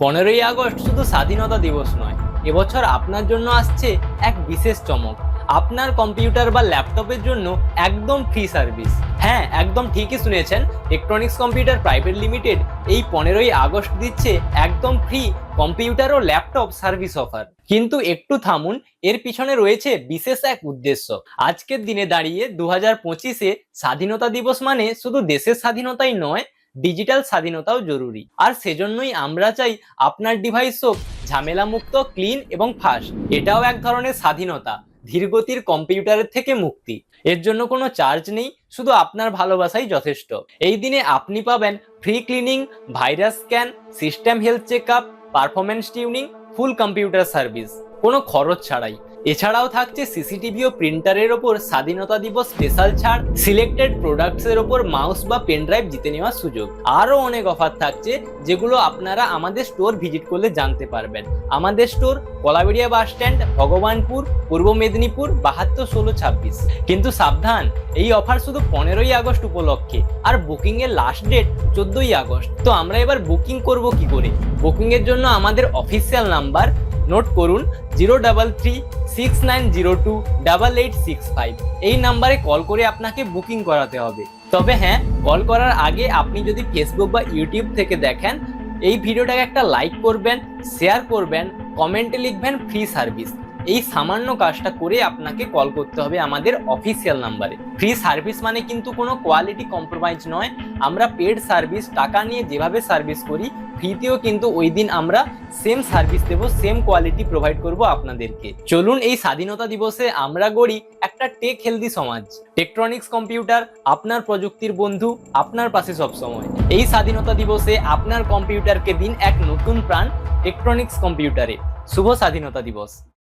15ই August শুধু স্বাধীনতা দিবস নয়, এবছর আপনার জন্য আসছে এক বিশেষ চমক। আপনার কম্পিউটার বা ল্যাপটপের জন্য একদম ফ্রি সার্ভিস। হ্যাঁ, একদম ঠিকই শুনেছেন, টেকট্রনিক্স কম্পিউটার প্রাইভেট লিমিটেড এই 15ই আগস্ট দিচ্ছে একদম ফ্রি কম্পিউটার ও ল্যাপটপ সার্ভিস অফার। কিন্তু একটু থামুন, এর পিছনে রয়েছে বিশেষ এক উদ্দেশ্য। আজকের দিনে দাঁড়িয়ে 2025-এ স্বাধীনতা দিবস মানে শুধু দেশের স্বাধীনতাই নয়, ডিজিটাল স্বাধীনতাও জরুরি। আর সেজন্যই আমরা চাই আপনার ডিভাইস হোক ঝামেলা মুক্ত, ক্লিন এবং ফাস্ট। এটাও এক ধরনের স্বাধীনতা, ধীরগতির কম্পিউটারের থেকে মুক্তি। এর জন্য কোনো চার্জ নেই, শুধু আপনার ভালোবাসাই যথেষ্ট। এই দিনে আপনি পাবেন free cleaning, virus scan, system health check up, performance tuning, full computer service, কোনো খরচ ছাড়াই। এছাড়াও থাকছে সিসিটিভি ও প্রিন্টারের ওপর স্বাধীনতা দিবস স্পেশাল ছাড়, সিলেক্টেড প্রোডাক্টস এর ওপর মাউস বা পেন ড্রাইভ জিতে নেওয়ার সুযোগ। আরও অনেক অফার থাকছে, যেগুলো আপনারা আমাদের স্টোর ভিজিট করলে জানতে পারবেন। আমাদের store Kalaberia bus stand, Bhagabanpur, Purba Medinipur 721626। কিন্তু সাবধান, এই অফার শুধু 15ই আগস্ট উপলক্ষে, আর বুকিং এর লাস্ট ডেট 14ই আগস্ট। তো আমরা এবার বুকিং করব কি করে? বুকিং এর জন্য আমাদের অফিসিয়াল নাম্বার নোট করুন, 03369028865। এই নাম্বারে কল করে আপনাকে বুকিং করাতে হবে। তবে হ্যাঁ, কল করার আগে আপনি যদি ফেসবুক বা ইউটিউব থেকে দেখেন, এই ভিডিওটাকে একটা লাইক করবেন, শেয়ার করবেন, কমেন্টে লিখবেন ফ্রি সার্ভিস। এই সামান্য কাজটা করে আপনাকে কল করতে হবে আমাদের অফিসিয়াল নাম্বারে। ফ্রি সার্ভিস মানে কিন্তু কোনো কোয়ালিটি কম্প্রোমাইজ নয়। আমরা পেড সার্ভিস টাকা নিয়ে যেভাবে সার্ভিস করি, ফ্রিতেও কিন্তু ওই দিন আমরা সেম সার্ভিস দেবো, সেম কোয়ালিটি প্রোভাইড করব আপনাদেরকে। চলুন এই স্বাধীনতা দিবসে আমরা গড়ি একটা টেক হেলদি সমাজ। টেকট্রনিক্স কম্পিউটার আপনার প্রযুক্তির বন্ধু, আপনার পাশে সবসময়। এই স্বাধীনতা দিবসে আপনার কম্পিউটারকে দিন এক নতুন প্রাণ টেকট্রনিক্স কম্পিউটারে। শুভ স্বাধীনতা দিবস।